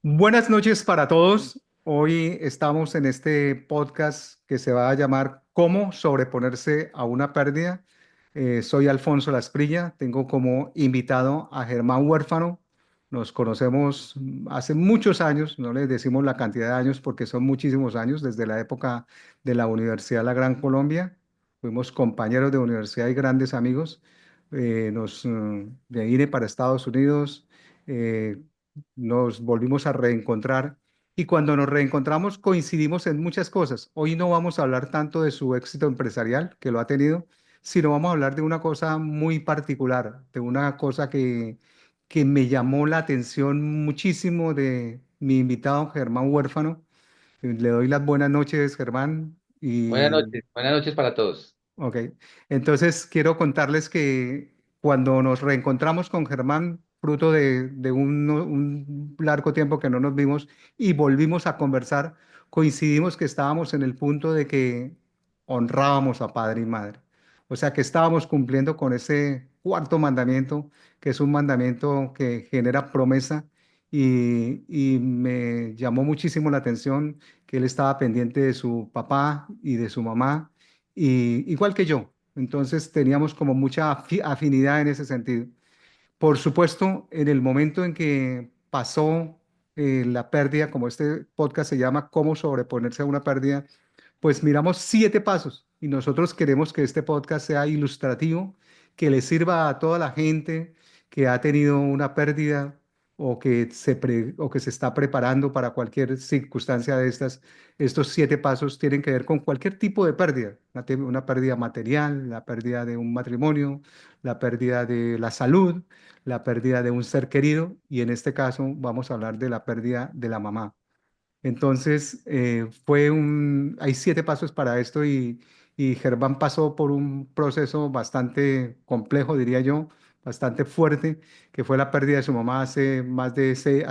Buenas noches para todos. Hoy estamos en este podcast que se va a llamar ¿Cómo sobreponerse a una pérdida? Soy Alfonso Lasprilla, tengo como invitado a Germán Huérfano. Nos conocemos hace muchos años, no les decimos la cantidad de años porque son muchísimos años, desde la época de la Universidad La Gran Colombia. Fuimos compañeros de universidad y grandes amigos. De INE para Estados Unidos. eh, nos volvimos a reencontrar y cuando nos reencontramos coincidimos en muchas cosas. Hoy no vamos a hablar tanto de su éxito empresarial, que lo ha tenido, sino vamos a hablar de una cosa muy particular, de una cosa que me llamó la atención muchísimo de mi invitado Germán Huérfano. Le doy las buenas noches, Germán, y Buenas noches para todos. ok, entonces quiero contarles que cuando nos reencontramos con Germán, fruto de un largo tiempo que no nos vimos y volvimos a conversar, coincidimos que estábamos en el punto de que honrábamos a padre y madre. O sea que estábamos cumpliendo con ese cuarto mandamiento, que es un mandamiento que genera promesa y me llamó muchísimo la atención que él estaba pendiente de su papá y de su mamá y, igual que yo. Entonces teníamos como mucha afinidad en ese sentido. Por supuesto, en el momento en que pasó la pérdida, como este podcast se llama, cómo sobreponerse a una pérdida, pues miramos 7 pasos y nosotros queremos que este podcast sea ilustrativo, que le sirva a toda la gente que ha tenido una pérdida o que se está preparando para cualquier circunstancia de estas. Estos 7 pasos tienen que ver con cualquier tipo de pérdida, una pérdida material, la pérdida de un matrimonio, la pérdida de la salud, la pérdida de un ser querido y en este caso vamos a hablar de la pérdida de la mamá. Entonces, hay 7 pasos para esto y Germán pasó por un proceso bastante complejo, diría yo, bastante fuerte, que fue la pérdida de su mamá hace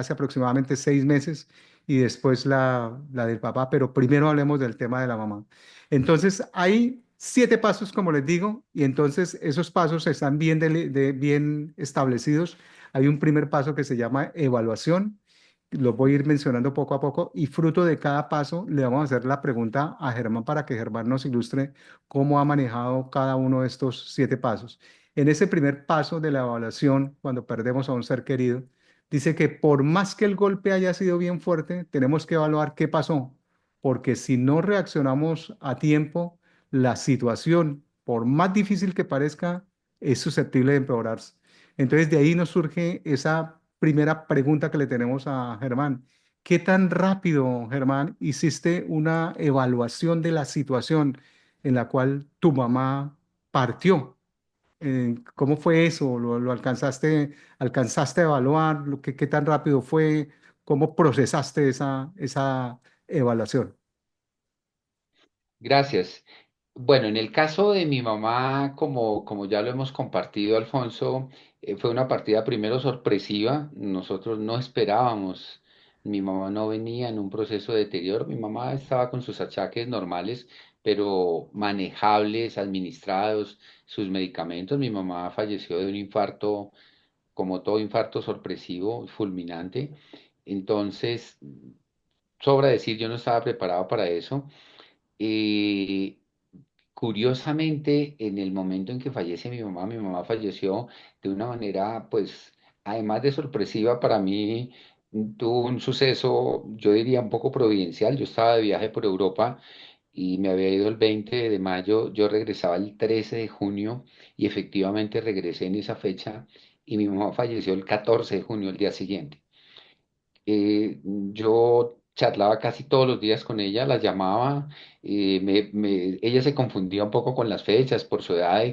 aproximadamente 6 meses y después la del papá, pero primero hablemos del tema de la mamá. Entonces, hay 7 pasos, como les digo, y entonces esos pasos están bien establecidos. Hay un primer paso que se llama evaluación. Los voy a ir mencionando poco a poco y fruto de cada paso le vamos a hacer la pregunta a Germán para que Germán nos ilustre cómo ha manejado cada uno de estos 7 pasos. En ese primer paso de la evaluación, cuando perdemos a un ser querido, dice que por más que el golpe haya sido bien fuerte, tenemos que evaluar qué pasó, porque si no reaccionamos a tiempo, la situación, por más difícil que parezca, es susceptible de empeorarse. Entonces de ahí nos surge esa primera pregunta que le tenemos a Germán. ¿Qué tan rápido, Germán, hiciste una evaluación de la situación en la cual tu mamá partió? ¿Cómo fue eso? ¿Lo alcanzaste a evaluar? ¿Qué tan rápido fue? ¿Cómo procesaste esa evaluación? Gracias. Bueno, en el caso de mi mamá, como ya lo hemos compartido, Alfonso, fue una partida primero sorpresiva. Nosotros no esperábamos. Mi mamá no venía en un proceso de deterioro. Mi mamá estaba con sus achaques normales, pero manejables, administrados, sus medicamentos. Mi mamá falleció de un infarto, como todo infarto sorpresivo, fulminante. Entonces, sobra decir, yo no estaba preparado para eso. Eh, Curiosamente, en el momento en que fallece mi mamá falleció de una manera, pues, además de sorpresiva para mí, tuvo un suceso, yo diría, un poco providencial. Yo estaba de viaje por Europa y me había ido el 20 de mayo, yo regresaba el 13 de junio y efectivamente regresé en esa fecha y mi mamá falleció el 14 de junio, el día siguiente. Yo charlaba casi todos los días con ella, la llamaba, ella se confundía un poco con las fechas por su edad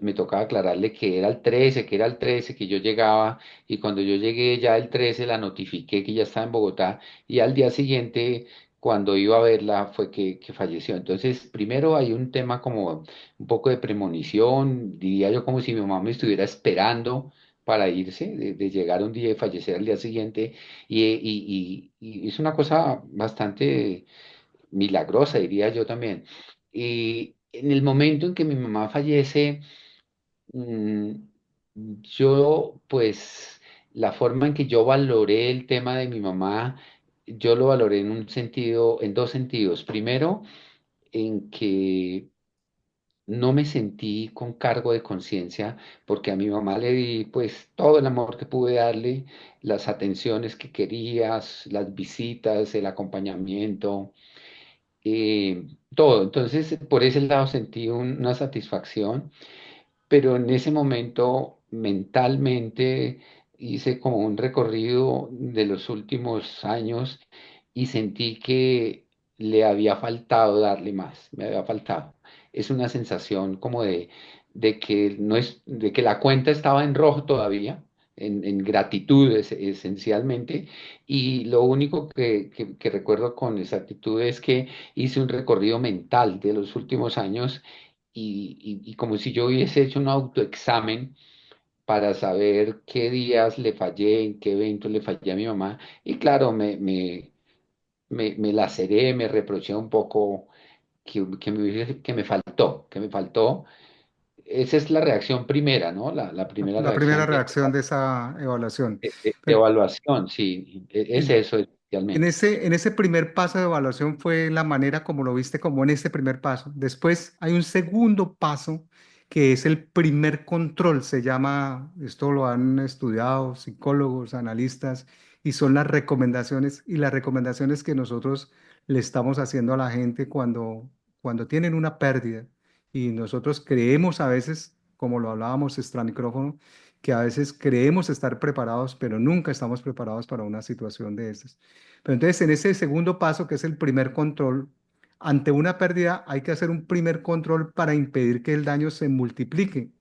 me tocaba aclararle que era el 13, que era el 13, que yo llegaba y cuando yo llegué ya el 13 la notifiqué que ya estaba en Bogotá y al día siguiente, cuando iba a verla, fue que falleció. Entonces, primero hay un tema como un poco de premonición, diría yo como si mi mamá me estuviera esperando para irse, de llegar un día y fallecer al día siguiente. Y es una cosa bastante milagrosa, diría yo también. Y en el momento en que mi mamá fallece, mm, yo pues la forma en que yo valoré el tema de mi mamá, yo lo valoré en un sentido, en dos sentidos. Primero, en que no me sentí con cargo de conciencia porque a mi mamá le di pues todo el amor que pude darle, las atenciones que querías, las visitas, el acompañamiento, todo. Entonces, por ese lado sentí una satisfacción, pero en ese momento mentalmente hice como un recorrido de los últimos años y sentí que le había faltado darle más, me había faltado. Es una sensación como de que no es, de que la cuenta estaba en rojo todavía. En gratitud esencialmente, y lo único que recuerdo con exactitud es que hice un recorrido mental de los últimos años y como si yo hubiese hecho un autoexamen para saber qué días le fallé, en qué eventos le fallé a mi mamá. Y claro, me laceré, me reproché un poco que me faltó. Esa es la reacción primera, ¿no? La primera La primera reacción reacción de esa evaluación. de Pero evaluación, sí, es en, eso en especialmente. ese primer paso de evaluación fue la manera como lo viste, como en ese primer paso. Después hay un segundo paso que es el primer control. Se llama, esto lo han estudiado psicólogos, analistas, y son las recomendaciones y las recomendaciones que nosotros le estamos haciendo a la gente cuando tienen una pérdida. Y nosotros creemos a veces, como lo hablábamos extra micrófono, que a veces creemos estar preparados, pero nunca estamos preparados para una situación de estas. Pero entonces, en ese segundo paso, que es el primer control, ante una pérdida hay que hacer un primer control para impedir que el daño se multiplique.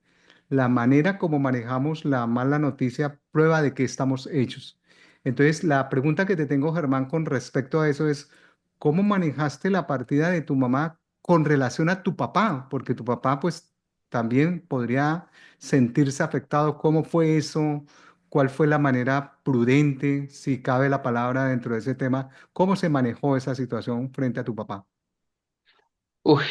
La manera como manejamos la mala noticia prueba de que estamos hechos. Entonces, la pregunta que te tengo, Germán, con respecto a eso es, ¿cómo manejaste la partida de tu mamá con relación a tu papá? Porque tu papá, pues, también podría sentirse afectado. ¿Cómo fue eso? ¿Cuál fue la manera prudente, si cabe la palabra dentro de ese tema? ¿Cómo se manejó esa situación frente a tu papá? Uy,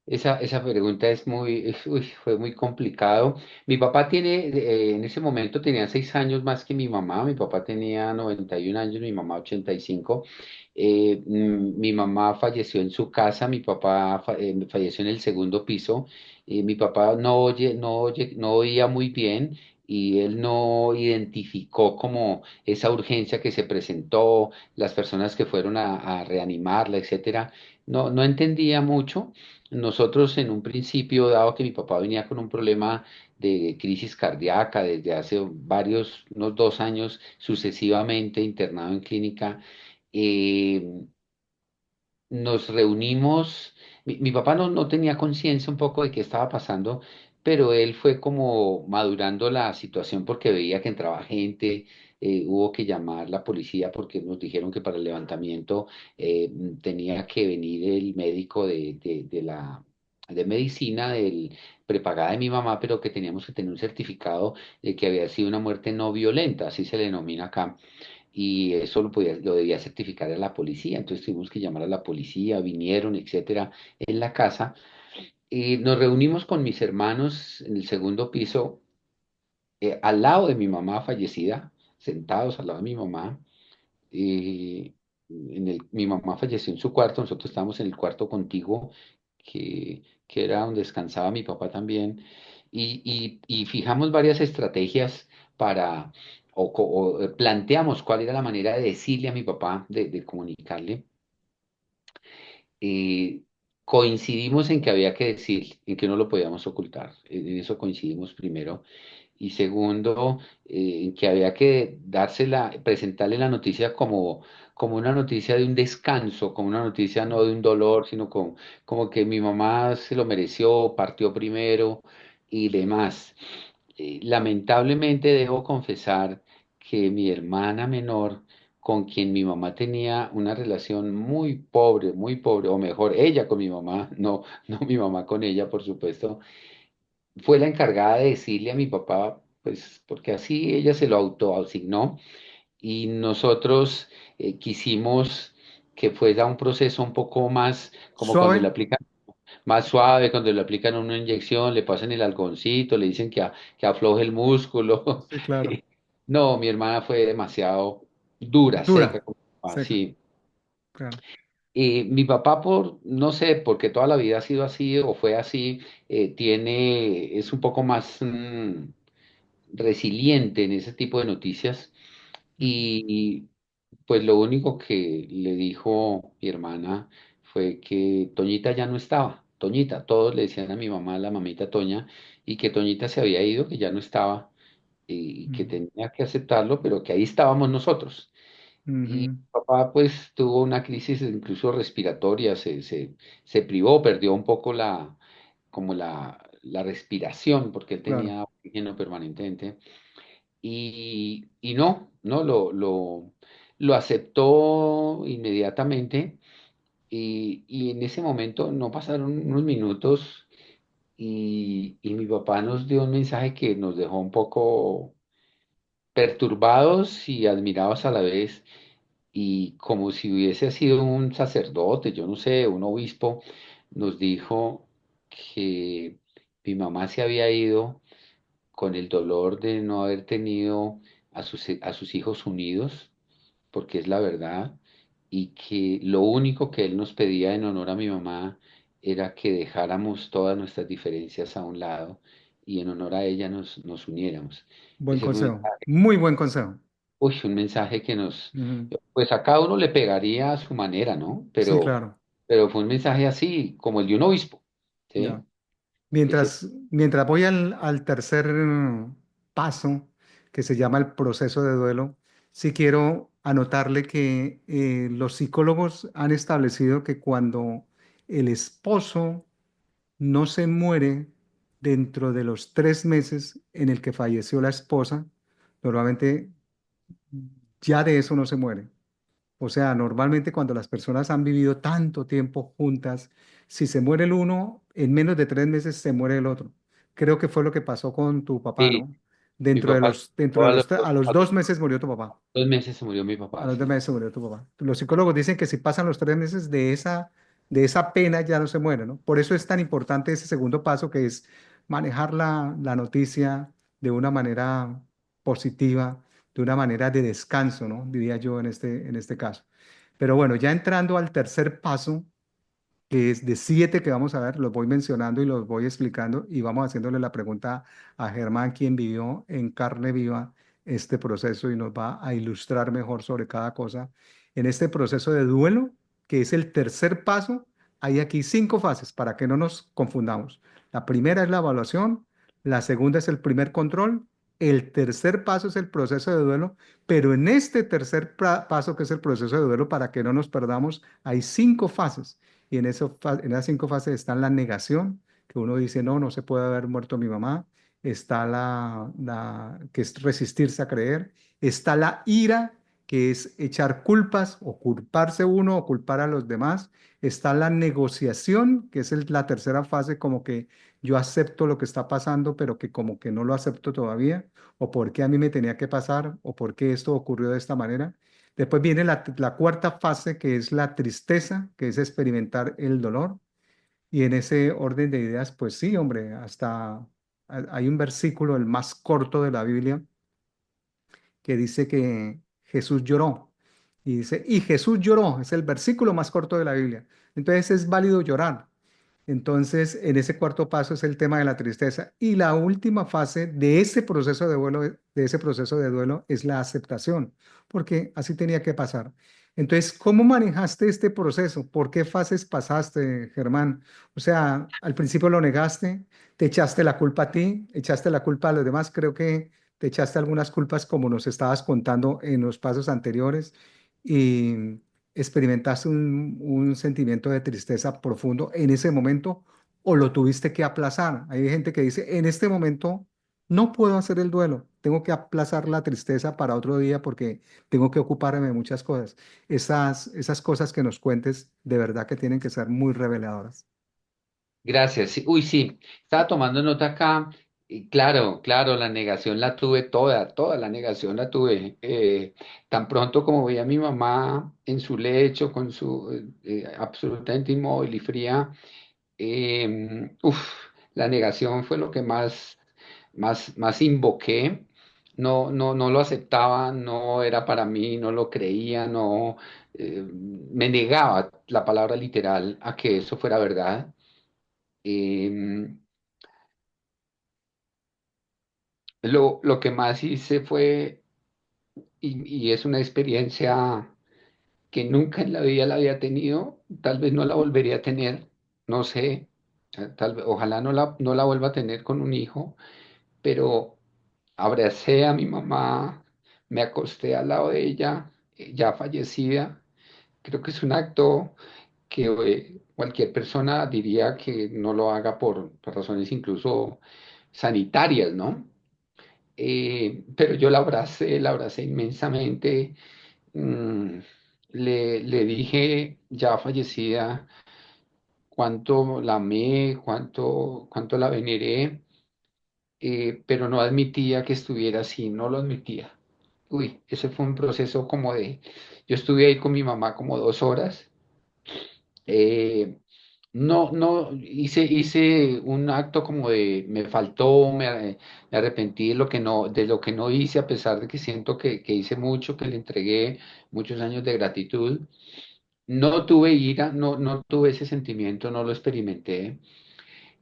esa pregunta es uy, fue muy complicado. Mi papá tiene, en ese momento tenía 6 años más que mi mamá. Mi papá tenía 91 años, mi mamá 85. Mi mamá falleció en su casa, mi papá falleció en el segundo piso. Mi papá no oía muy bien y él no identificó como esa urgencia que se presentó, las personas que fueron a reanimarla, etcétera. No entendía mucho. Nosotros en un principio, dado que mi papá venía con un problema de crisis cardíaca desde hace unos 2 años sucesivamente internado en clínica, eh, nos reunimos. Mi papá no tenía conciencia un poco de qué estaba pasando, pero él fue como madurando la situación porque veía que entraba gente, hubo que llamar la policía porque nos dijeron que para el levantamiento tenía que venir el médico de medicina prepagada de mi mamá, pero que teníamos que tener un certificado de que había sido una muerte no violenta, así se le denomina acá, y eso lo debía certificar a la policía. Entonces tuvimos que llamar a la policía, vinieron, etcétera, en la casa. Y nos reunimos con mis hermanos en el segundo piso, al lado de mi mamá fallecida, sentados al lado de mi mamá. eh, Mi mamá falleció en su cuarto, nosotros estábamos en el cuarto contiguo, que era donde descansaba mi papá también, y fijamos varias estrategias para, planteamos cuál era la manera de decirle a mi papá, de comunicarle. eh, Coincidimos en que había que decir, en que no lo podíamos ocultar, en eso coincidimos primero. Y segundo, en que había que presentarle la noticia como una noticia de un descanso, como una noticia no de un dolor, sino como que mi mamá se lo mereció, partió primero y demás. Lamentablemente debo confesar que mi hermana menor, con quien mi mamá tenía una relación muy pobre, o mejor, ella con mi mamá, no mi mamá con ella, por supuesto, fue la encargada de decirle a mi papá, pues porque así ella se lo autoasignó y nosotros quisimos que fuera un proceso un poco más como cuando le Suave, aplican, más suave, cuando le aplican una inyección, le pasan el algoncito, le dicen que afloje el músculo. sí, claro. No, mi hermana fue demasiado dura, seca, Dura, como mi papá, seca, sí. claro. Mi papá, no sé, porque toda la vida ha sido así o fue así, es un poco más resiliente en ese tipo de noticias. Ujú, Y pues lo único que le dijo mi hermana fue que Toñita ya no estaba. Toñita, todos le decían a mi mamá, la mamita Toña, y que Toñita se había ido, que ya no estaba, y que ujú, tenía que aceptarlo, pero que ahí estábamos nosotros. Y ujú. papá pues tuvo una crisis incluso respiratoria, se privó, perdió un poco como la respiración, porque él Claro, tenía oxígeno permanentemente. Y no, lo aceptó inmediatamente. Y en ese momento no pasaron unos minutos y mi papá nos dio un mensaje que nos dejó un poco perturbados y admirados a la vez y como si hubiese sido un sacerdote, yo no sé, un obispo, nos dijo que mi mamá se había ido con el dolor de no haber tenido a sus hijos unidos, porque es la verdad, y que lo único que él nos pedía en honor a mi mamá era que dejáramos todas nuestras diferencias a un lado y en honor a ella nos uniéramos. buen Ese fue un consejo, mensaje, muy buen consejo. un mensaje que Ujú. pues a cada uno le pegaría a su manera, ¿no? Sí, Pero, claro, pero fue un mensaje así, como el de un obispo, ya. ¿sí? Ese, Mientras voy al tercer paso, que se llama el proceso de duelo, sí quiero anotarle que los psicólogos han establecido que cuando el esposo no se muere dentro de los 3 meses en el que falleció la esposa, normalmente ya de eso no se muere. O sea, normalmente cuando las personas han vivido tanto tiempo juntas, si se muere el uno, en menos de 3 meses se muere el otro. Creo que fue lo que pasó con tu papá, sí, ¿no? mi papá, A los 2 meses murió tu papá. 2 meses se murió mi A papá, los dos sí. meses se murió tu papá. Los psicólogos dicen que si pasan los 3 meses de esa pena ya no se muere, ¿no? Por eso es tan importante ese segundo paso que es manejar la noticia de una manera positiva, de una manera de descanso, ¿no? Diría yo en este caso. Pero bueno, ya entrando al tercer paso, que es de 7 que vamos a ver, los voy mencionando y los voy explicando y vamos haciéndole la pregunta a Germán, quien vivió en carne viva este proceso y nos va a ilustrar mejor sobre cada cosa. En este proceso de duelo, que es el tercer paso, hay aquí 5 fases para que no nos confundamos. La primera es la evaluación, la segunda es el primer control, el tercer paso es el proceso de duelo, pero en este tercer paso, que es el proceso de duelo, para que no nos perdamos, hay 5 fases. Y en esas 5 fases está la negación, que uno dice, no, no se puede haber muerto mi mamá. Está que es resistirse a creer. Está la ira, que es echar culpas o culparse uno o culpar a los demás. Está la negociación, que es la tercera fase, como que yo acepto lo que está pasando, pero que como que no lo acepto todavía, o por qué a mí me tenía que pasar, o por qué esto ocurrió de esta manera. Después viene la cuarta fase, que es la tristeza, que es experimentar el dolor. Y en ese orden de ideas, pues sí, hombre, hay un versículo, el más corto de la Biblia, que dice que Jesús lloró. Y dice, y Jesús lloró, es el versículo más corto de la Biblia. Entonces es válido llorar. Entonces, en ese cuarto paso es el tema de la tristeza. Y la última fase de ese proceso de duelo es la aceptación, porque así tenía que pasar. Entonces, ¿cómo manejaste este proceso? ¿Por qué fases pasaste, Germán? O sea, al principio lo negaste, te echaste la culpa a ti, echaste la culpa a los demás. Creo que te echaste algunas culpas como nos estabas contando en los pasos anteriores. Y experimentaste un sentimiento de tristeza profundo en ese momento o lo tuviste que aplazar. Hay gente que dice, en este momento no puedo hacer el duelo, tengo que aplazar la tristeza para otro día porque tengo que ocuparme de muchas cosas. Esas cosas que nos cuentes de verdad que tienen que ser muy reveladoras. Gracias. Sí, uy, sí, estaba tomando nota acá. Y claro, claro, la negación la tuve toda la negación la tuve. Tan pronto como veía a mi mamá en su lecho, con su absolutamente inmóvil y fría, la negación fue lo que más invoqué. no lo aceptaba, no era para mí, no lo creía, no, me negaba la palabra literal a que eso fuera verdad. Em, lo que más hice fue, y es una experiencia que nunca en la vida la había tenido, tal vez no la volvería a tener, no sé, ojalá no la vuelva a tener con un hijo, pero abracé a mi mamá, me acosté al lado de ella, ya fallecida. Creo que es un acto que cualquier persona diría que no lo haga por razones incluso sanitarias, ¿no? Pero yo la abracé inmensamente. mm, le dije, ya fallecida, cuánto la amé, cuánto la veneré, pero no admitía que estuviera así, no lo admitía. Uy, ese fue un proceso como de, yo estuve ahí con mi mamá como 2 horas. No, hice un acto como de, me faltó, me arrepentí de lo que no hice, a pesar de que siento que hice mucho, que le entregué muchos años de gratitud. No tuve ira, no tuve ese sentimiento, no lo experimenté.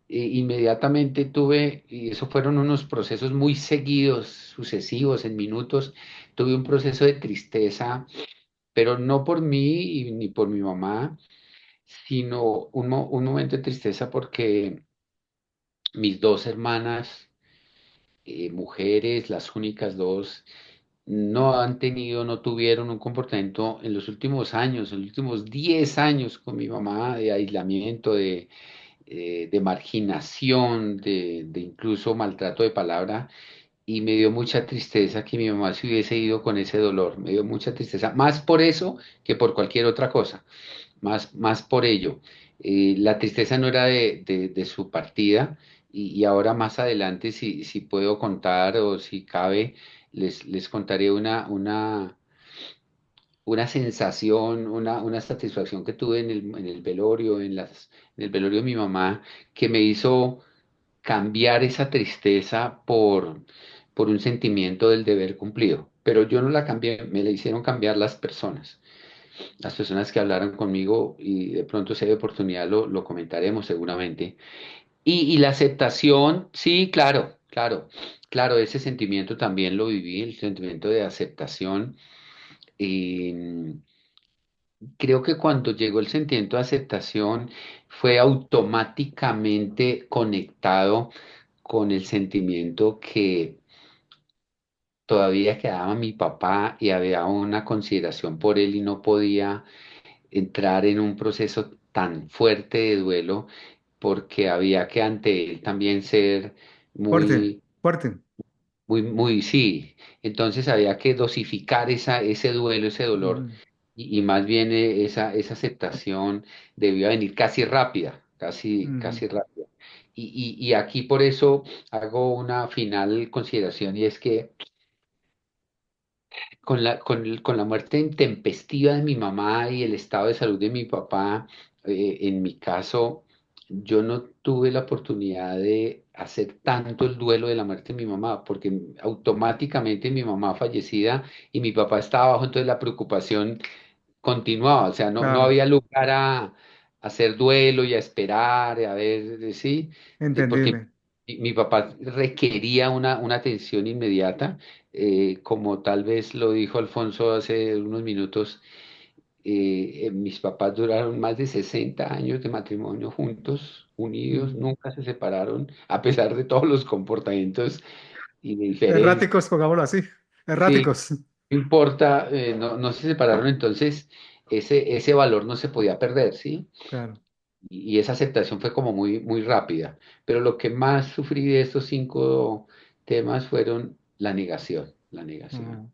Inmediatamente tuve, y eso fueron unos procesos muy seguidos, sucesivos, en minutos, tuve un proceso de tristeza, pero no por mí y ni por mi mamá, sino un momento de tristeza porque mis dos hermanas, mujeres, las únicas dos, no tuvieron un comportamiento en los últimos años, en los últimos 10 años con mi mamá de aislamiento, de marginación, de incluso maltrato de palabra. Y me dio mucha tristeza que mi mamá se hubiese ido con ese dolor. Me dio mucha tristeza, más por eso que por cualquier otra cosa, más por ello. La tristeza no era de su partida y ahora más adelante, si puedo contar o si cabe, les contaré una sensación, una satisfacción que tuve en el velorio, en el velorio de mi mamá, que me hizo cambiar esa tristeza por un sentimiento del deber cumplido. Pero yo no la cambié, me la hicieron cambiar las personas que hablaron conmigo y de pronto si hay oportunidad lo comentaremos seguramente. Y la aceptación, sí, claro, claro, claro, ese sentimiento también lo viví, el sentimiento de aceptación. Y creo que cuando llegó el sentimiento de aceptación fue automáticamente conectado con el sentimiento que todavía quedaba mi papá y había una consideración por él y no podía entrar en un proceso tan fuerte de duelo porque había que ante él también ser Fuerte, muy, fuerte. muy, muy, sí. Entonces había que dosificar ese duelo, ese dolor Mm, y más bien esa aceptación debía venir casi rápida, casi, mm. casi rápida. Y aquí por eso hago una final consideración y es que con la muerte intempestiva de mi mamá y el estado de salud de mi papá, en mi caso, yo no tuve la oportunidad de hacer tanto el duelo de la muerte de mi mamá, porque automáticamente mi mamá fallecida y mi papá estaba abajo, entonces la preocupación continuaba, o sea, no Claro, había lugar a hacer duelo y a esperar, a ver, sí, porque entendible. mi papá requería una atención inmediata, como tal vez lo dijo Alfonso hace unos minutos. Mis papás duraron más de 60 años de matrimonio juntos, unidos, Mm. nunca se separaron, a pesar de todos los comportamientos y de diferencias. Erráticos, pongámoslo así. Sí, Erráticos. no importa, no se separaron, entonces ese valor no se podía perder, ¿sí? Claro. Y esa aceptación fue como muy, muy rápida. Pero lo que más sufrí de estos 5 temas fueron la negación, la negación.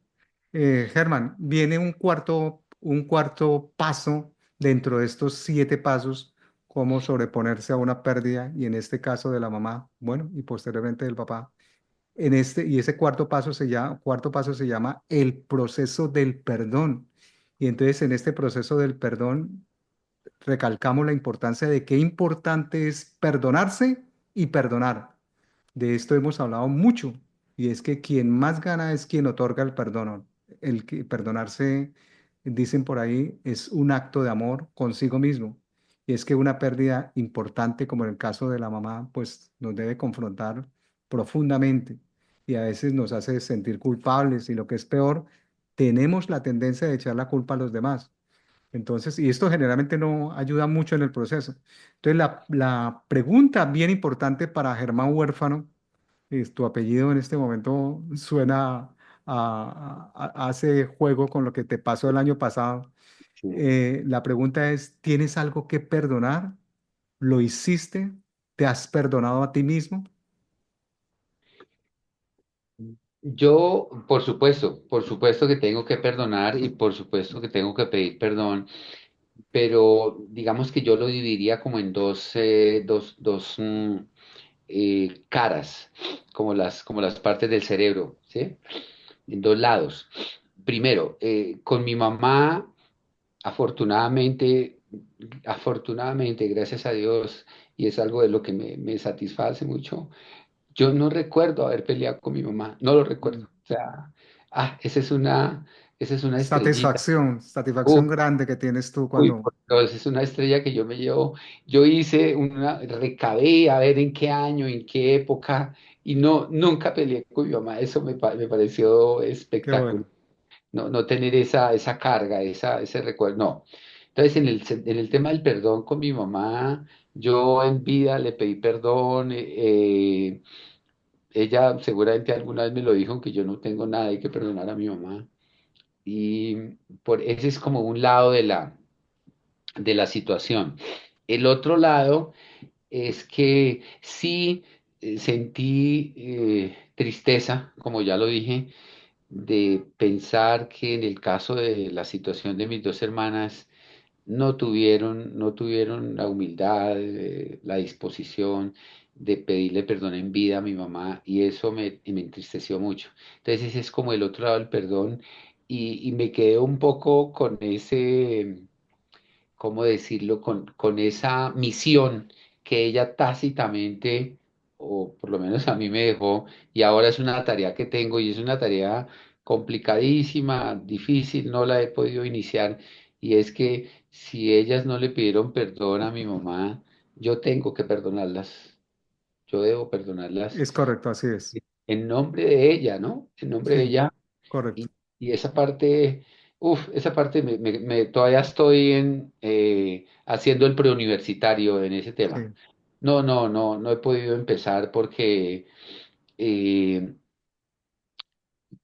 Mm. Germán, viene un cuarto paso dentro de estos 7 pasos, cómo sobreponerse a una pérdida, y en este caso de la mamá, bueno, y posteriormente del papá. Y ese cuarto paso se llama el proceso del perdón. Y entonces en este proceso del perdón recalcamos la importancia de qué importante es perdonarse y perdonar. De esto hemos hablado mucho, y es que quien más gana es quien otorga el perdón. El que perdonarse, dicen por ahí, es un acto de amor consigo mismo. Y es que una pérdida importante, como en el caso de la mamá, pues nos debe confrontar profundamente y a veces nos hace sentir culpables y lo que es peor, tenemos la tendencia de echar la culpa a los demás. Entonces, y esto generalmente no ayuda mucho en el proceso. Entonces, la pregunta bien importante para Germán Huérfano, es, tu apellido en este momento suena a ese juego con lo que te pasó el año pasado. Sí. La pregunta es, ¿tienes algo que perdonar? ¿Lo hiciste? ¿Te has perdonado a ti mismo? Yo, por supuesto que tengo que perdonar y por supuesto que tengo que pedir perdón, pero digamos que yo lo dividiría como en dos caras, como las partes del cerebro, ¿sí? En dos lados. Primero, con mi mamá, afortunadamente, afortunadamente, gracias a Dios, y es algo de lo que me satisface mucho. Yo no recuerdo haber peleado con mi mamá, no lo recuerdo. Mm. O sea, esa es una estrellita. Satisfacción, satisfacción Uf, grande que tienes tú uy, cuando... por Dios, es una estrella que yo me llevo. Yo recabé a ver en qué año, en qué época, y no, nunca peleé con mi mamá. Eso me pareció Qué espectacular. bueno. No tener esa carga, ese recuerdo, no. Entonces, en el tema del perdón con mi mamá, yo en vida le pedí perdón. Ella seguramente alguna vez me lo dijo, que yo no tengo nada de que perdonar a mi mamá. Y ese es como un lado de la situación. El otro lado es que sí sentí tristeza, como ya lo dije, de pensar que en el caso de la situación de mis dos hermanas, no tuvieron la humildad, la disposición de pedirle perdón en vida a mi mamá y eso me entristeció mucho. Entonces ese es como el otro lado del perdón y me quedé un poco con ese, ¿cómo decirlo? Con esa misión que ella tácitamente, o por lo menos a mí me dejó, y ahora es una tarea que tengo y es una tarea complicadísima, difícil, no la he podido iniciar, y es que si ellas no le pidieron perdón a mi mamá, yo tengo que perdonarlas, yo debo perdonarlas Es correcto, así es. en nombre de ella, ¿no? En nombre de Sí, ella correcto. y esa parte, esa parte todavía estoy haciendo el preuniversitario en ese tema. Sí. No he podido empezar porque eh,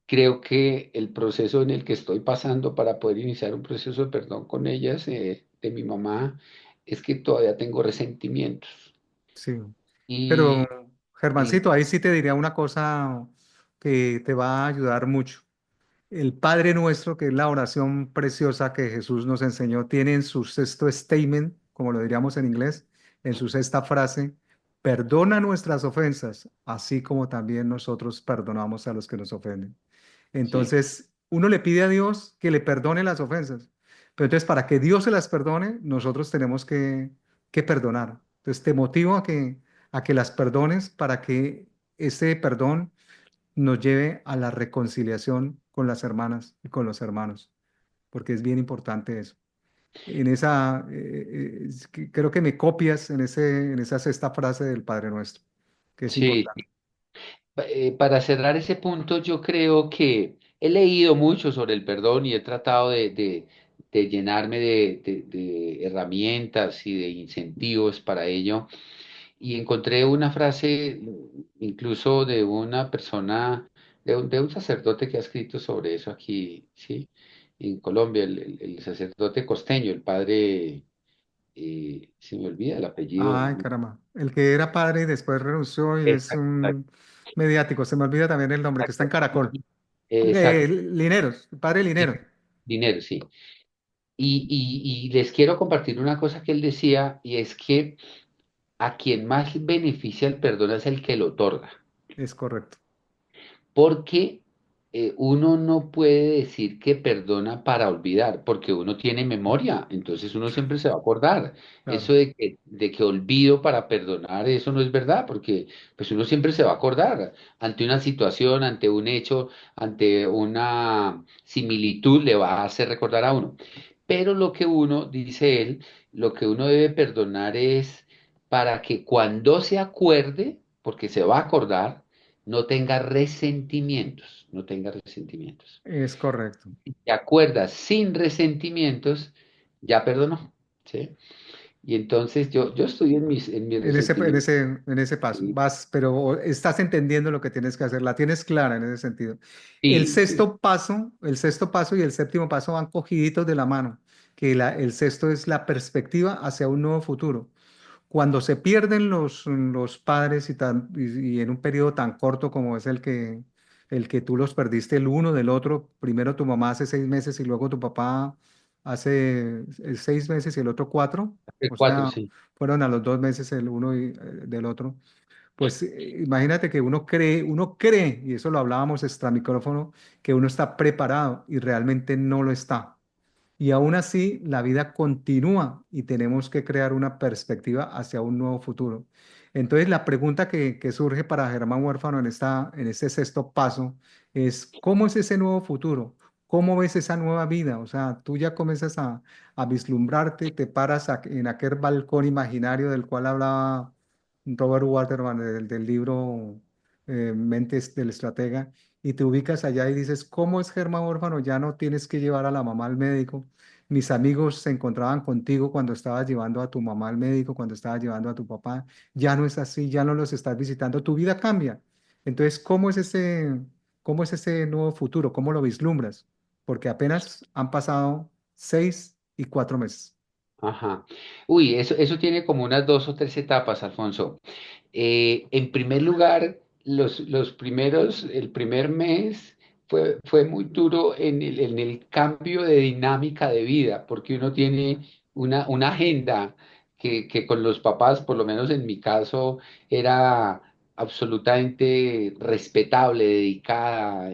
creo que el proceso en el que estoy pasando para poder iniciar un proceso de perdón con ellas, de mi mamá, es que todavía tengo resentimientos. Sí, pero Y, y Germancito, ahí sí te diría una cosa que te va a ayudar mucho. El Padre Nuestro, que es la oración preciosa que Jesús nos enseñó, tiene en su sexto statement, como lo diríamos en inglés, en su sexta frase, perdona nuestras ofensas, así como también nosotros perdonamos a los que nos ofenden. sí, Entonces, uno le pide a Dios que le perdone las ofensas. Pero entonces, para que Dios se las perdone, nosotros tenemos que perdonar. Entonces, te motivo a que las perdones para que ese perdón nos lleve a la reconciliación con las hermanas y con los hermanos, porque es bien importante eso. En esa, es que creo que me copias en esa sexta frase del Padre Nuestro, que es sí. importante. Para cerrar ese punto, yo creo que he leído mucho sobre el perdón y he tratado de llenarme de herramientas y de incentivos para ello. Y encontré una frase incluso de una persona, de un sacerdote que ha escrito sobre eso aquí, ¿sí? En Colombia, el sacerdote costeño, el padre, se me olvida el apellido. Ay, caramba. El que era padre y después renunció y es Exacto, un mediático. Se me olvida también el nombre, que está en exacto. Caracol. Exacto, Lineros, el padre Linero. dinero, sí. Y les quiero compartir una cosa que él decía, y es que a quien más beneficia el perdón es el que lo otorga, Es correcto. porque uno no puede decir que perdona para olvidar, porque uno tiene memoria, entonces uno siempre se va a acordar. Eso Claro. de que olvido para perdonar, eso no es verdad, porque pues uno siempre se va a acordar ante una situación, ante un hecho, ante una similitud, le va a hacer recordar a uno. Pero lo que uno, dice él, lo que uno debe perdonar es para que cuando se acuerde, porque se va a acordar, no tenga resentimientos, no tenga resentimientos. Es correcto. Si te acuerdas sin resentimientos, ya perdonó, ¿sí? Y entonces yo estoy en mis resentimientos. En ese paso, Sí, vas, pero estás entendiendo lo que tienes que hacer, la tienes clara en ese sentido. sí, sí. El sexto paso y el séptimo paso van cogiditos de la mano, que el sexto es la perspectiva hacia un nuevo futuro. Cuando se pierden los padres y en un periodo tan corto como es el que tú los perdiste el uno del otro, primero tu mamá hace 6 meses y luego tu papá hace 6 meses y el otro 4, El o cuatro, sea, sí. fueron a los 2 meses el uno del otro. Pues imagínate que uno cree, y eso lo hablábamos extra micrófono, que uno está preparado y realmente no lo está. Y aún así, la vida continúa y tenemos que crear una perspectiva hacia un nuevo futuro. Entonces, la pregunta que surge para Germán Huérfano en este sexto paso es, ¿cómo es ese nuevo futuro? ¿Cómo ves esa nueva vida? O sea, tú ya comienzas a vislumbrarte, te paras en aquel balcón imaginario del cual hablaba Robert Waterman, del libro Mentes del Estratega, y te ubicas allá y dices, ¿cómo es Germán Huérfano? Ya no tienes que llevar a la mamá al médico. Mis amigos se encontraban contigo cuando estabas llevando a tu mamá al médico, cuando estabas llevando a tu papá. Ya no es así, ya no los estás visitando. Tu vida cambia. Entonces, cómo es ese nuevo futuro? ¿Cómo lo vislumbras? Porque apenas han pasado 6 y 4 meses. Ajá. Uy, eso tiene como unas dos o tres etapas, Alfonso. En primer lugar, los primeros, el primer mes fue muy duro en el cambio de dinámica de vida, porque uno tiene una agenda que con los papás, por lo menos en mi caso, era absolutamente respetable, dedicada,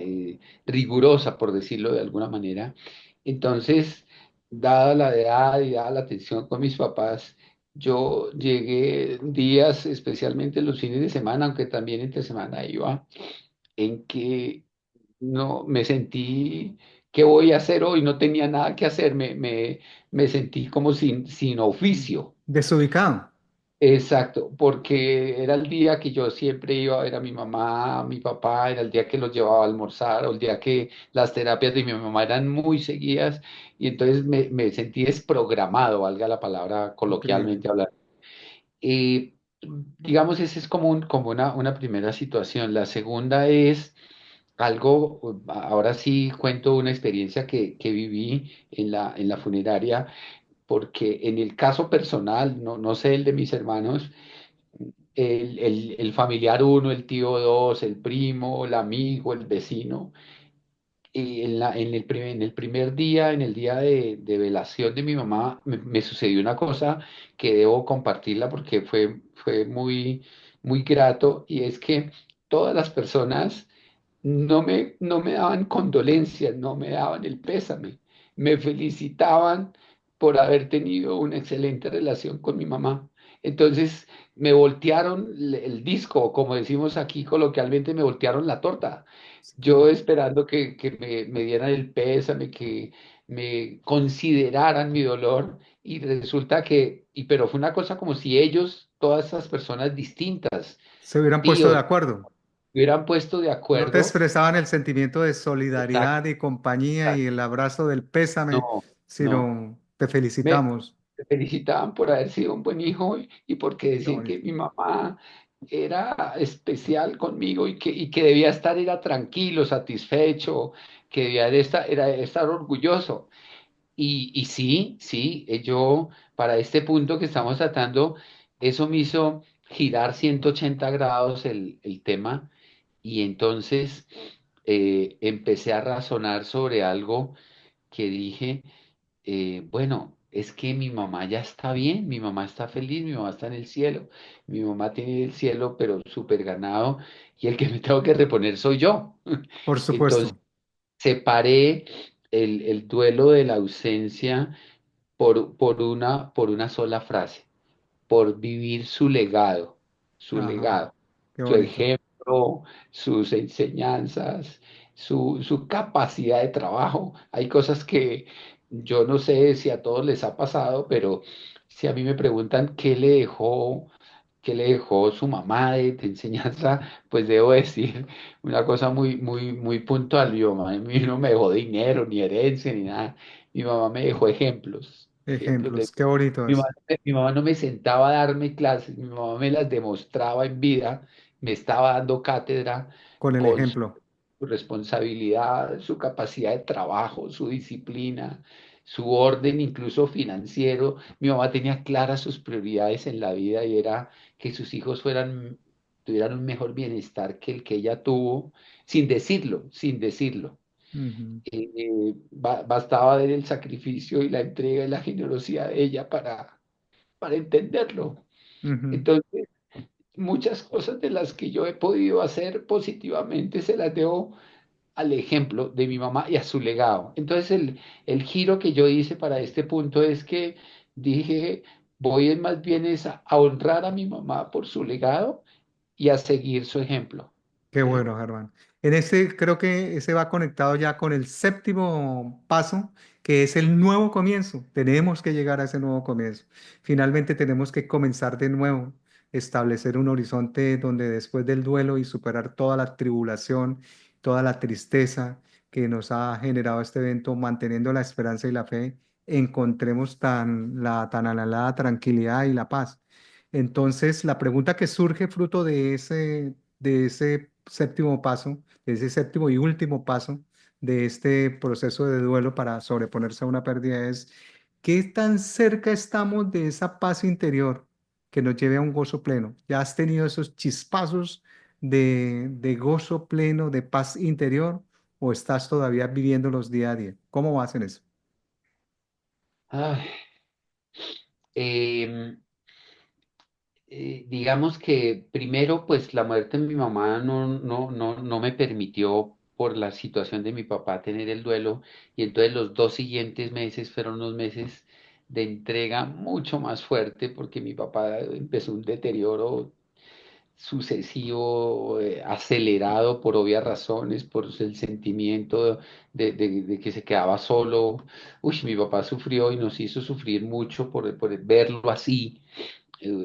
rigurosa, por decirlo de alguna manera. Entonces, dada la edad y dada la atención con mis papás, yo llegué días, especialmente los fines de semana, aunque también entre semana iba, en que no me sentí, ¿qué voy a hacer hoy? No tenía nada que hacer, me sentí como sin oficio. Desubicado. Exacto, porque era el día que yo siempre iba a ver a mi mamá, a mi papá, era el día que los llevaba a almorzar, o el día que las terapias de mi mamá eran muy seguidas, y entonces me sentí desprogramado, valga la palabra Increíble. coloquialmente hablando. Y digamos, esa es como, como una primera situación. La segunda es algo, ahora sí cuento una experiencia que viví en la funeraria, porque en el caso personal, no sé el de mis hermanos, el familiar uno, el tío dos, el primo, el amigo, el vecino, y en el primer día, en el día de velación de mi mamá, me sucedió una cosa que debo compartirla porque fue muy grato, y es que todas las personas no me daban condolencias, no me daban el pésame, me felicitaban por haber tenido una excelente relación con mi mamá. Entonces me voltearon el disco, como decimos aquí coloquialmente, me voltearon la torta. Yo esperando que me dieran el pésame, que me consideraran mi dolor, y resulta pero fue una cosa como si ellos, todas esas personas distintas, Se hubieran puesto de tíos, acuerdo. hubieran puesto de No te acuerdo. expresaban el sentimiento de Exacto, solidaridad y compañía y exacto. el abrazo del pésame, No, no. sino te Me felicitamos. felicitaban por haber sido un buen hijo, y porque Qué decían que bonito. mi mamá era especial conmigo, y que debía estar era tranquilo, satisfecho, que debía de estar, era estar orgulloso. Y sí, sí, yo para este punto que estamos tratando, eso me hizo girar 180 grados el tema, y entonces empecé a razonar sobre algo que dije, bueno, es que mi mamá ya está bien, mi mamá está feliz, mi mamá está en el cielo, mi mamá tiene el cielo pero súper ganado, y el que me tengo que reponer soy yo. Por Entonces, supuesto. separé el duelo de la ausencia por una sola frase, por vivir su Ajá, legado, qué su bonito. ejemplo, sus enseñanzas, su capacidad de trabajo. Hay cosas que yo no sé si a todos les ha pasado, pero si a mí me preguntan qué le dejó su mamá de enseñanza, pues debo decir una cosa muy puntual. Mi mamá a mí no me dejó dinero, ni herencia, ni nada. Mi mamá me dejó ejemplos, ejemplos de Ejemplos, qué bonito mi mamá, es, mi mamá no me sentaba a darme clases, mi mamá me las demostraba en vida, me estaba dando cátedra con el con ejemplo. su responsabilidad, su capacidad de trabajo, su disciplina, su orden incluso financiero. Mi mamá tenía claras sus prioridades en la vida y era que sus hijos tuvieran un mejor bienestar que el que ella tuvo, sin decirlo, sin decirlo. Ujú, Bastaba ver el sacrificio y la entrega y la generosidad de ella para entenderlo. ujú. Entonces, muchas cosas de las que yo he podido hacer positivamente se las debo al ejemplo de mi mamá y a su legado. Entonces, el giro que yo hice para este punto es que dije, voy más bien es a honrar a mi mamá por su legado y a seguir su ejemplo. Qué bueno, Germán. En ese creo que ese va conectado ya con el séptimo paso, que es el nuevo comienzo. Tenemos que llegar a ese nuevo comienzo. Finalmente tenemos que comenzar de nuevo, establecer un horizonte donde después del duelo y superar toda la tribulación, toda la tristeza que nos ha generado este evento, manteniendo la esperanza y la fe, encontremos la tan anhelada tranquilidad y la paz. Entonces, la pregunta que surge fruto de ese séptimo paso, de ese séptimo y último paso de este proceso de duelo para sobreponerse a una pérdida es, ¿qué tan cerca estamos de esa paz interior que nos lleve a un gozo pleno? ¿Ya has tenido esos chispazos de gozo pleno, de paz interior, o estás todavía viviéndolos día a día? ¿Cómo vas en eso? Ay, em, digamos que primero, pues la muerte de mi mamá no me permitió por la situación de mi papá tener el duelo y entonces los dos siguientes meses fueron unos meses de entrega mucho más fuerte porque mi papá empezó un deterioro sucesivo, acelerado por obvias razones, por el sentimiento de que se quedaba solo. Uy, mi papá sufrió y nos hizo sufrir mucho por verlo así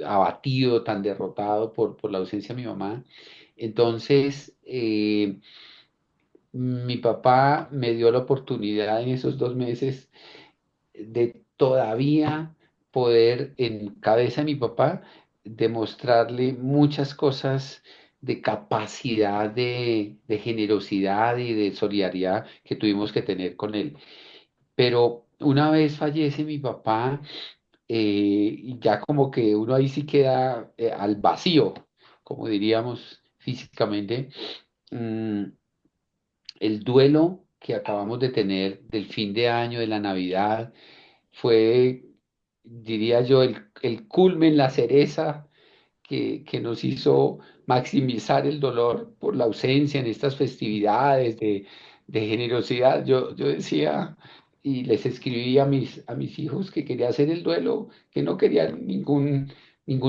abatido, tan derrotado por la ausencia de mi mamá. Entonces, mi papá me dio la oportunidad en esos 2 meses de todavía poder, en cabeza de mi papá, demostrarle muchas cosas de capacidad, de generosidad y de solidaridad que tuvimos que tener con él. Pero una vez fallece mi papá, y ya como que uno ahí sí queda al vacío, como diríamos físicamente. Mm, el duelo que acabamos de tener del fin de año, de la Navidad, fue, diría yo, el culmen, la cereza que nos hizo maximizar el dolor por la ausencia en estas festividades de generosidad. Yo decía y les escribí a mis hijos que quería hacer el duelo, que no quería ningún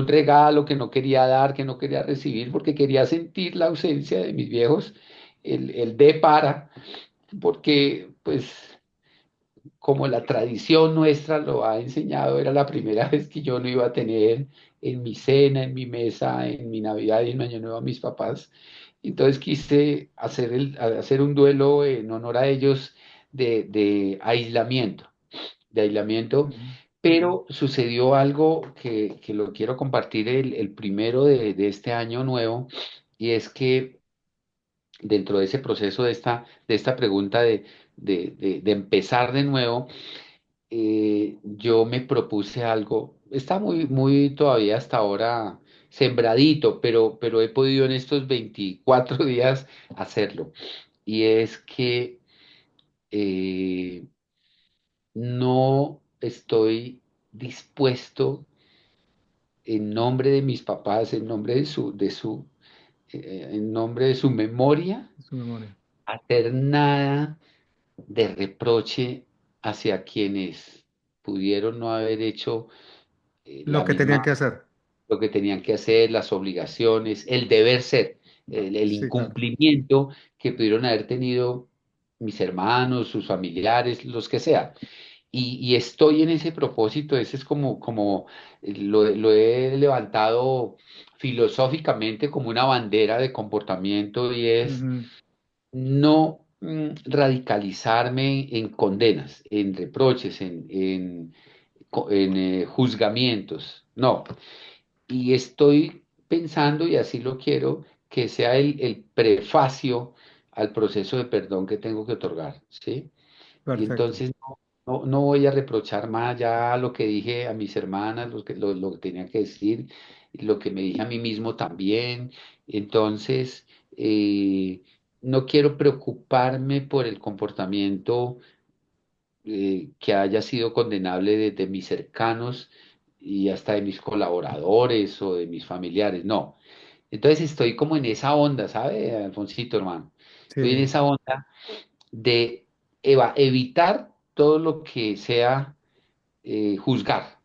regalo, que no quería dar, que no quería recibir, porque quería sentir la ausencia de mis viejos, el de para, porque pues como la tradición nuestra lo ha enseñado, era la primera vez que yo no iba a tener en mi cena, en mi mesa, en mi Navidad y en mi Año Nuevo a mis papás. Entonces quise hacer un duelo en honor a ellos de aislamiento, Ujú. pero sucedió algo que lo quiero compartir el primero de este año nuevo, y es que dentro de ese proceso de esta pregunta de empezar de nuevo, yo me propuse algo, está muy todavía hasta ahora sembradito, pero he podido en estos 24 días hacerlo. Y es que eh, no estoy dispuesto en nombre de mis papás, en nombre en nombre de su memoria, Su memoria. a hacer nada de reproche hacia quienes pudieron no haber hecho Lo la que tenían misma, que hacer. lo que tenían que hacer, las obligaciones, el deber ser, el Sí, claro. incumplimiento que pudieron haber tenido mis hermanos, sus familiares, los que sea. Y estoy en ese propósito, ese es como lo he levantado filosóficamente como una bandera de comportamiento y es Ujú. no radicalizarme en condenas, en reproches, en juzgamientos, no. Y estoy pensando, y así lo quiero, que sea el prefacio al proceso de perdón que tengo que otorgar, ¿sí? Y Perfecto. entonces no voy a reprochar más ya lo que dije a mis hermanas, lo que tenía que decir, y lo que me dije a mí mismo también. Entonces, no quiero preocuparme por el comportamiento que haya sido condenable de mis cercanos y hasta de mis colaboradores o de mis familiares. No. Entonces estoy como en esa onda, ¿sabe, Alfonsito, hermano? Estoy en Sí. esa onda de evitar todo lo que sea juzgar,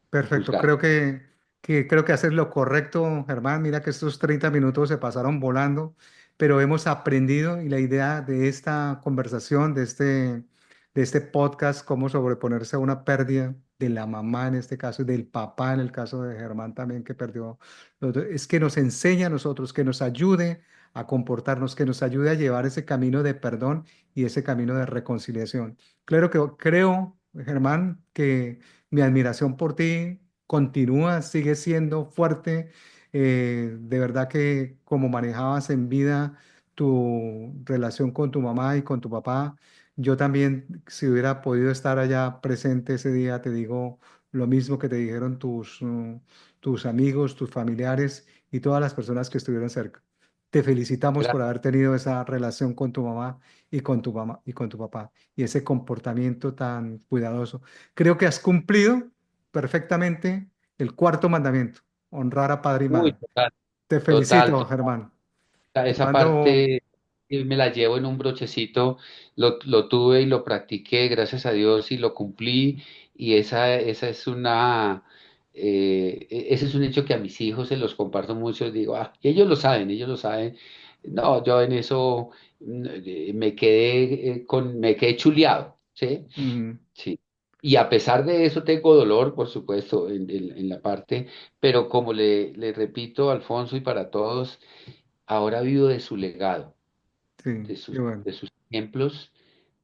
Perfecto, juzgar. creo que haces lo correcto, Germán. Mira que estos 30 minutos se pasaron volando, pero hemos aprendido y la idea de esta conversación, de este podcast, cómo sobreponerse a una pérdida de la mamá en este caso y del papá en el caso de Germán también que perdió, es que nos enseñe a nosotros, que nos ayude a comportarnos, que nos ayude a llevar ese camino de perdón y ese camino de reconciliación. Creo, Germán, que mi admiración por ti continúa, sigue siendo fuerte. De verdad que como manejabas en vida tu relación con tu mamá y con tu papá, yo también, si hubiera podido estar allá presente ese día, te digo lo mismo que te dijeron tus amigos, tus familiares y todas las personas que estuvieron cerca. Te felicitamos por Gracias. haber tenido esa relación con tu mamá y con tu mamá y con tu papá y ese comportamiento tan cuidadoso. Creo que has cumplido perfectamente el cuarto mandamiento, honrar a padre y Uy, madre. total, Te total, felicito, Germán. Te esa mando, parte me la llevo en un brochecito, lo tuve y lo practiqué, gracias a Dios, y lo cumplí. Y esa es ese es un hecho que a mis hijos se los comparto mucho. Digo, y ellos lo saben, ellos lo saben. No, yo en eso me quedé chuleado, ¿sí? mm, Sí. Y a pesar de eso tengo dolor, por supuesto, en la parte, pero como le repito, Alfonso, y para todos, ahora vivo de su legado, sí, qué bueno. de sus ejemplos,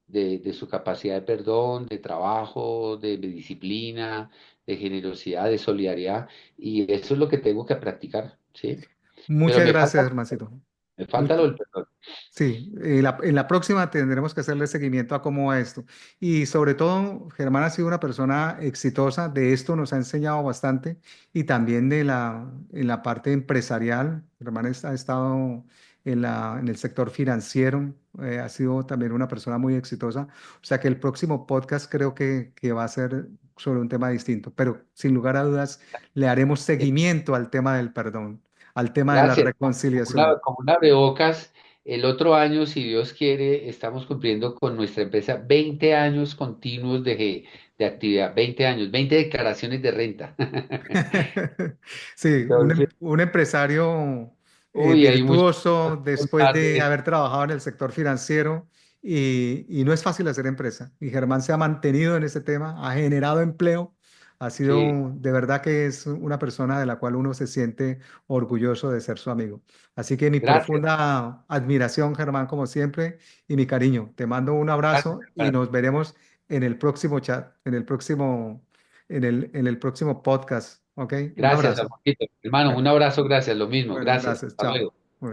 de su capacidad de perdón, de trabajo, de disciplina, de generosidad, de solidaridad, y eso es lo que tengo que practicar, ¿sí? Pero Muchas gracias, hermancito. me falta lo del perdón. Sí, en la próxima tendremos que hacerle seguimiento a cómo va esto. Y sobre todo, Germán ha sido una persona exitosa, de esto nos ha enseñado bastante y también en la parte empresarial. Germán ha estado en el sector financiero, ha sido también una persona muy exitosa. O sea que el próximo podcast creo que va a ser sobre un tema distinto, pero sin lugar a dudas le haremos seguimiento al tema del perdón, al tema de la Gracias. reconciliación. Como un abrebocas, el otro año, si Dios quiere, estamos cumpliendo con nuestra empresa 20 años continuos de actividad, 20 años, 20 declaraciones de renta. Sí, un, Entonces, un empresario uy, hay mucho que virtuoso después contar de de esto. haber trabajado en el sector financiero y no es fácil hacer empresa. Y Germán se ha mantenido en ese tema, ha generado empleo, ha Sí, sido de verdad que es una persona de la cual uno se siente orgulloso de ser su amigo. Así que mi gracias, profunda admiración, Germán, como siempre, y mi cariño. Te mando un gracias, abrazo y hermano. nos veremos en el próximo chat, en el próximo podcast, ¿ok? Un Gracias, abrazo. Alfonso. Hermano, Bueno, un abrazo, gracias, lo mismo, bueno, gracias. gracias. Hasta Chao. luego.